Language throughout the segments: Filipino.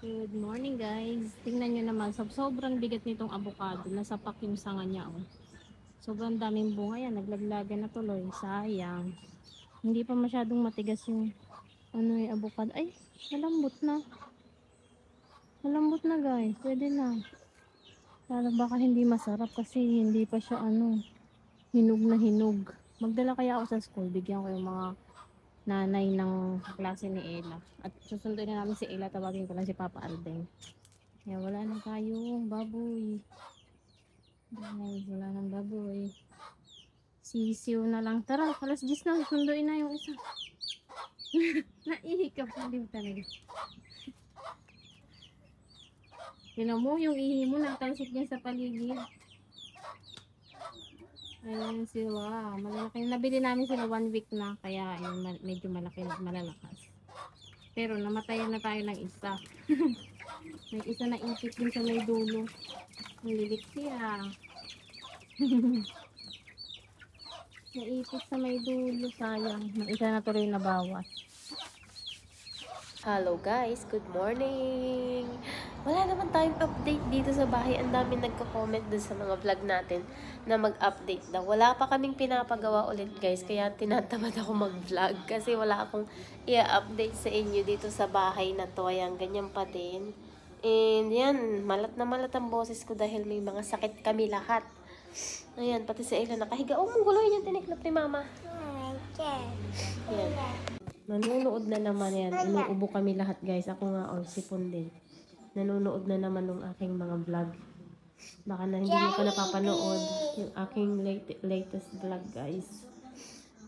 Good morning guys. Tingnan nyo naman, sobrang bigat nitong avocado. Nasapak yung sanga niya. Oh. Sobrang daming bunga yan. Naglaglagan na tuloy. Sayang. Hindi pa masyadong matigas yung avocado. Ay, malambot na. Malambot na guys. Pwede na. Para baka hindi masarap kasi hindi pa siya hinog na hinog. Magdala kaya ako sa school. Bigyan ko yung mga nanay ng klase ni Ella. At susunduin na namin si Ella. Tawagin ko lang si Papa Alden. Kaya wala na tayong baboy. Wala nang baboy. Sisiw na lang. Tara, alas 10 na. Sunduin na yung isa. Naihikap na din talaga. Tinan mo, yung ihi mo, nagtalsik niya sa paligid. Ayan sila. Malalaki. Nabili namin sila 1 week na. Kaya yun, medyo malaki, malalakas. Pero namatayan na tayo ng isa. May isa na ipit din sa may dulo. Nalilit siya. Naipit sa may dulo. Sayang. May isa na tuloy na bawas. Hello guys, good morning! Wala naman tayong update dito sa bahay. Ang dami nagko-comment dun sa mga vlog natin na mag-update daw. Wala pa kaming pinapagawa ulit guys, kaya tinatamad ako mag-vlog kasi wala akong i-update sa inyo dito sa bahay na to. Ayan, ganyan pa din. And yan, malat na malat ang boses ko dahil may mga sakit kami lahat. Ayan, pati sa Ella nakahiga. Oh, mong guloy yung tiniklop ni mama. Ayan. Nanonood na naman yan. Inuubo kami lahat guys. Ako nga sipon din. Nanonood na naman ng aking mga vlog. Baka na hindi mo pa napapanood yung aking latest vlog guys.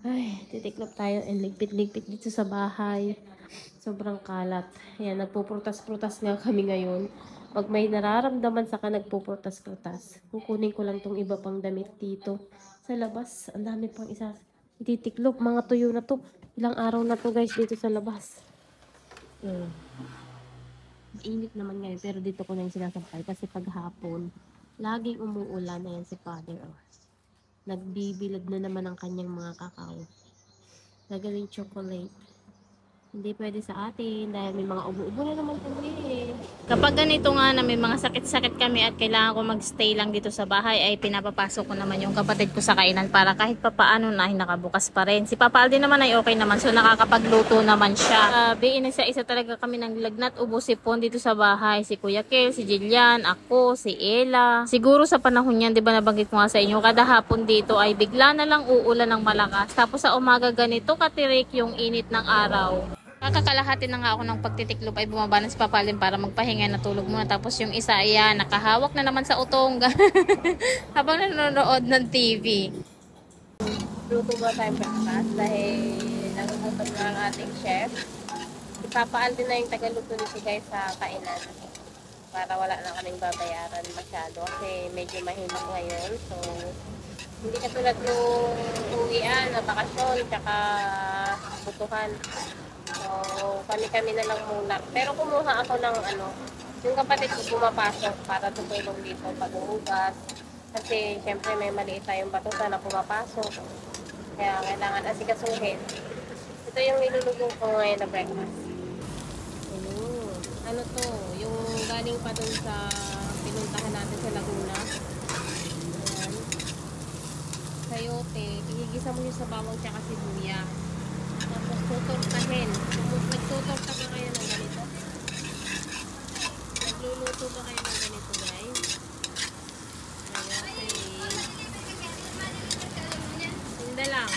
Ay, titiklop tayo and ligpit-ligpit dito sa bahay. Sobrang kalat. Ayan, nagpuprutas-prutas nga kami ngayon. Pag may nararamdaman sa ka nagpuprutas-prutas, kukunin ko lang tong iba pang damit dito. Sa labas, ang dami pang isa. Ititiklop, mga tuyo na to. Ilang araw na to guys dito sa labas. Init naman ngayon pero dito ko na yung sinasampay kasi paghapon laging umuulan na yan si Father. Nagbibilad na naman ang kanyang mga kakao. Gagawing chocolate. Hindi pwede sa atin dahil may mga ubo-ubo na naman kami. Kapag ganito nga na may mga sakit-sakit kami at kailangan ko magstay lang dito sa bahay ay pinapapasok ko naman yung kapatid ko sa kainan para kahit papaano na nakabukas pa rin. Si Papa Aldi naman ay okay naman so nakakapagluto naman siya. Isa-isa talaga kami ng lagnat ubo sipon dito sa bahay. Si Kuya Kel, si Jillian, ako, si Ella. Siguro sa panahon yan, di ba nabanggit ko nga sa inyo, kada hapon dito ay bigla na lang uulan ng malakas. Tapos sa umaga ganito katirik yung init ng araw. Kakalahati na nga ako ng pagtitiklop ay bumaba na si Papalin para magpahinga na tulog muna. Tapos yung isa ayan, nakahawak na naman sa utong habang nanonood ng TV. Luto ba tayong breakfast dahil nagugutom na ang ating chef. Si Papalin na yung tagaluto nito guys sa kainan. Para wala na kaming babayaran masyado kasi medyo mahimok ngayon. So, hindi katulad yung uwian na bakasyon tsaka butuhan. So, kami na lang muna. Pero kumuha ako ng yung kapatid ko pumapasok para tutulong dito pag-uugas. Kasi, syempre may maliit tayong batuta na pumapasok. Kaya, kailangan asikasuhin. Ito yung nilulugong ko ngayon na breakfast. Ano to? Yung galing pa dun sa pinuntahan natin sa Laguna. Ayan. Sayote. Ihigisa mo yung sa bawang tsaka sibuyas. Tapos tutortahin. Nagtutorta ba kayo ng ganito? Nagluluto ba kayo ng ganito guys? Tinda lang.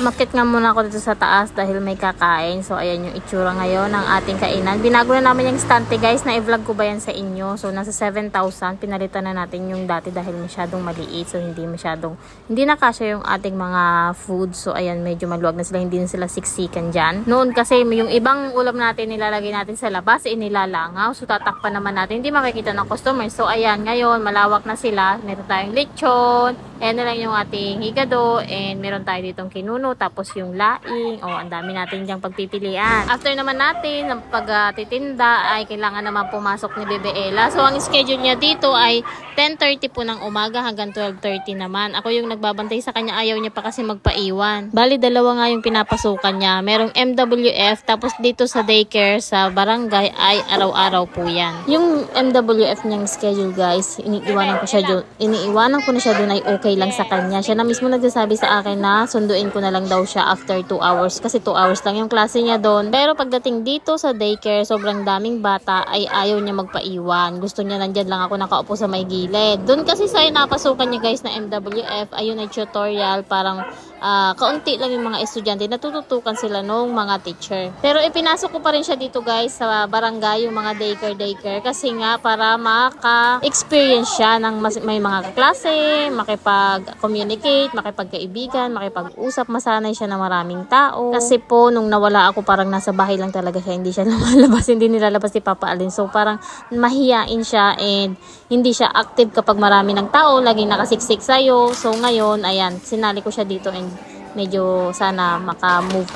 Makit nga muna ako dito sa taas dahil may kakain. So ayan yung itsura ngayon ng ating kainan. Binago na namin yung stante guys. Na-vlog ko ba yan sa inyo? So nasa 7,000. Pinalitan na natin yung dati dahil masyadong maliit. So hindi na kasya yung ating mga food. So ayan medyo maluwag na sila. Hindi na sila siksikan dyan. Noon kasi yung ibang ulam natin nilalagay natin sa labas. Nilalangaw. So tatakpan naman natin. Hindi makikita ng customer. So ayan ngayon malawak na sila. Meron tayong lechon. Ayan na lang yung ating higado and meron tayo ditong kinuno tapos yung laing. Ang dami natin diyang pagpipilian. After naman natin ng pagtitinda ay kailangan naman pumasok ni Bebe Ella. So ang schedule niya dito ay 10:30 po ng umaga hanggang 12:30 naman. Ako yung nagbabantay sa kanya, ayaw niya pa kasi magpaiwan. Bali dalawa nga yung pinapasukan niya. Merong MWF tapos dito sa daycare sa barangay ay araw-araw po yan. Yung MWF niyang schedule guys, iniiwanan ko na siya doon ay okay lang sa kanya. Siya na mismo nagsasabi sa akin na sunduin ko na lang daw siya after 2 hours kasi 2 hours lang yung klase niya doon. Pero pagdating dito sa daycare, sobrang daming bata ay ayaw niya magpaiwan. Gusto niya nandyan lang ako nakaupo sa may gilid. Doon kasi sa napasukan niya guys na MWF, ayun ay tutorial, parang kaunti lang yung mga estudyante, natututukan sila nung mga teacher. Pero ipinasok ko pa rin siya dito guys sa barangay, yung mga daycare kasi nga para maka-experience siya ng may mga kaklase, makipag-communicate, makipagkaibigan, makipag-usap, masanay siya ng maraming tao. Kasi po nung nawala ako parang nasa bahay lang talaga siya, hindi siya lumalabas, hindi nilalabas si Papa Alin. So parang mahiyain siya and hindi siya active kapag marami ng tao, laging nakasiksik sa'yo. So ngayon, ayan, sinali ko siya dito and medyo sana maka-move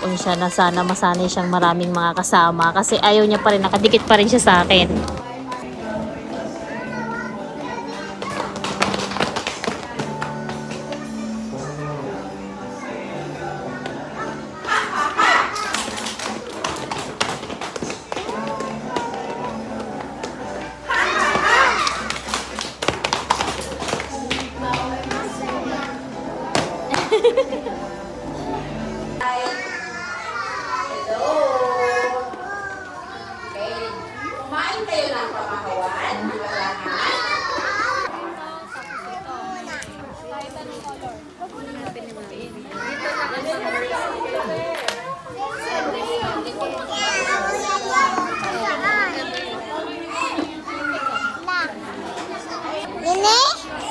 on siya na sana masanay siyang maraming mga kasama kasi ayaw niya pa rin, nakadikit pa rin siya sa akin.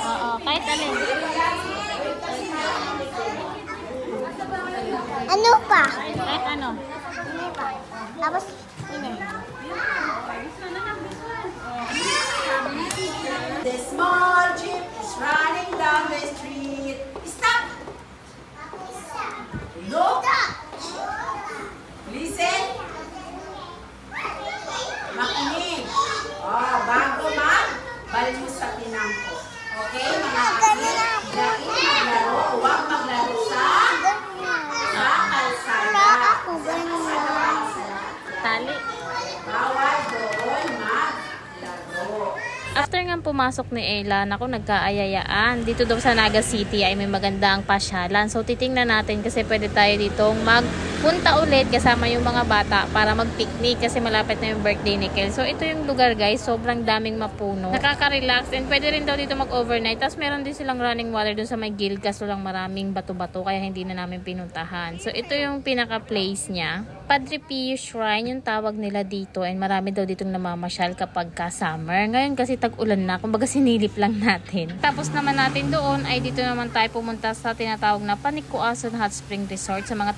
Oo, kahit alin. Ano pa? Kahit ano. Ano pa? Tapos, ini. The small jeep is running down the street. Stop! Look! Listen! Makinig! Bago balik sa pinangko. Okay, mga kapit? Maglaro. Huwag maglaro sa kalsada. Ako, ganun lang. Tali. Bawal doon maglaro. After nga pumasok ni Ella, naku, nagkaayayaan. Dito daw sa Naga City ay may maganda ang pasyalan. So, titingnan natin kasi pwede tayo ditong magpunta ulit kasama yung mga bata para mag-picnic kasi malapit na yung birthday ni Kel. So, ito yung lugar guys. Sobrang daming mapuno. Nakaka-relax and pwede rin daw dito mag-overnight. Tapos, meron din silang running water dun sa may gilid kaso lang maraming bato-bato kaya hindi na namin pinuntahan. So, ito yung pinaka-place niya. Padre Pio Shrine yung tawag nila dito and marami daw ditong namamasyal kapag ka-summer. Ngayon kasi tag-ulan na, kumbaga sinilip lang natin. Tapos naman natin doon ay dito naman tayo pumunta sa tinatawag na Panikuason Hot Spring Resort sa mga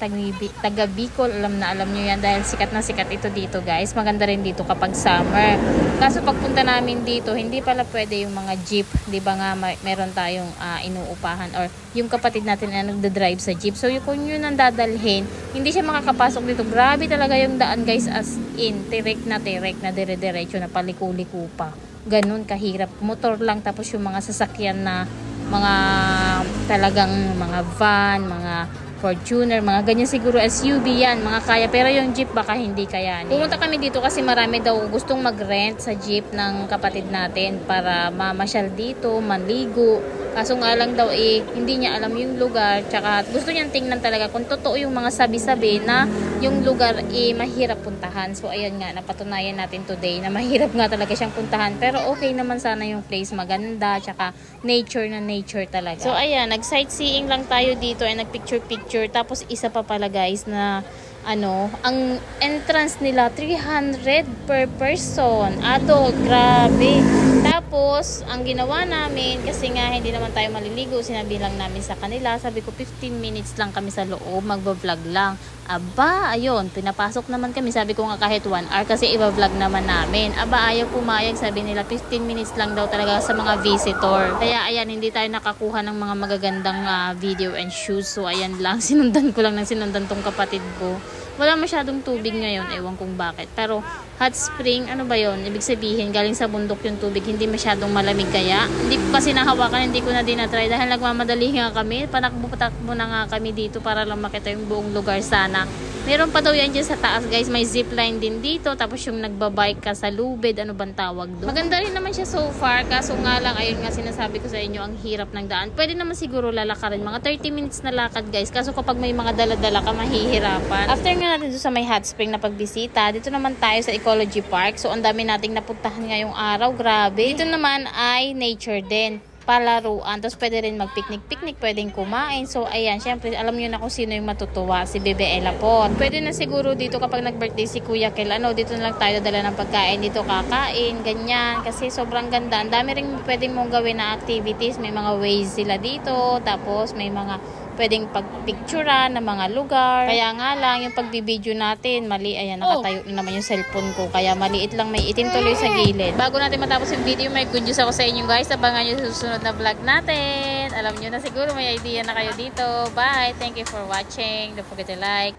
taga Bicol. Alam nyo yan dahil sikat na sikat ito dito guys. Maganda rin dito kapag summer. Kaso pagpunta namin dito, hindi pala pwede yung mga jeep. Di ba nga meron tayong inuupahan or yung kapatid natin na nagda-drive sa jeep. So kung yun ang dadalhin, hindi siya makakapasok dito. Grabe talaga yung daan guys, as in tirek na dire-diretso na paliko-liko pa. Ganun kahirap. Motor lang tapos yung mga sasakyan na mga talagang mga van, mga Fortuner, mga ganyan siguro SUV yan, mga kaya. Pero yung jeep baka hindi kaya. Pumunta kami dito kasi marami daw gustong mag-rent sa jeep ng kapatid natin para mamasyal dito, manligo. Kaso nga lang daw hindi niya alam yung lugar. Tsaka gusto niyang tingnan talaga kung totoo yung mga sabi-sabi na yung lugar mahirap puntahan. So ayun nga, napatunayan natin today na mahirap nga talaga siyang puntahan. Pero okay naman sana yung place, maganda. Tsaka nature na nature talaga. So ayan, nag-sightseeing lang tayo dito ay nag-picture-picture. Tapos isa pa pala guys na ang entrance nila 300 per person, adult, grabe. Tapos ang ginawa namin kasi nga hindi naman tayo maliligo, sinabi lang namin sa kanila, sabi ko 15 minutes lang kami sa loob, magbo-vlog lang. Aba, ayun, pinapasok naman kami. Sabi ko nga kahit 1 hour kasi iba-vlog naman namin. Aba, ayaw pumayag. Sabi nila 15 minutes lang daw talaga sa mga visitor. Kaya ayan, hindi tayo nakakuha ng mga magagandang video and shoes. So ayan lang, sinundan ko lang ng sinundan tong kapatid ko. Wala masyadong tubig ngayon, ewan kung bakit. Pero hot spring, ano ba yon? Ibig sabihin, galing sa bundok yung tubig, hindi masyadong malamig kaya. Hindi ko kasi nahawakan, hindi ko na din na-try. Dahil nagmamadali nga kami, panakbo-patakbo na nga kami dito para lang makita yung buong lugar sana. Meron pa daw yan dyan sa taas guys, may zipline din dito. Tapos yung nagbabike ka sa lubid, ano bang tawag doon? Maganda rin naman siya so far, kaso nga lang, ayun nga sinasabi ko sa inyo, ang hirap ng daan. Pwede naman siguro lalakarin, mga 30 minutes na lakad guys. Kaso kapag may mga dala-dala ka, mahihirapan. After nga natin doon sa may hot spring na pagbisita, dito naman tayo sa Ecology Park. So ang dami nating napuntahan ngayong araw, grabe. Dito naman ay nature din, palaruan. Tapos pwede rin mag-picnic-picnic, pwedeng kumain. So ayan, syempre alam niyo na kung sino yung matutuwa, si Bebe Ella po. Pwede na siguro dito kapag nag-birthday si Kuya Kel, dito na lang tayo dala ng pagkain, dito kakain, ganyan. Kasi sobrang ganda. Ang dami rin pwedeng mong gawin na activities. May mga ways sila dito. Tapos may mga pwedeng pagpicturean ng mga lugar. Kaya nga lang, yung pagbibideo natin, mali. Ayan, nakatayo na naman yung cellphone ko. Kaya maliit lang, may itim tuloy sa gilid. Bago natin matapos yung video, may good news ako sa inyo guys. Abangan nyo sa susunod na vlog natin. Alam nyo na siguro, may idea na kayo dito. Bye! Thank you for watching. Don't forget to like,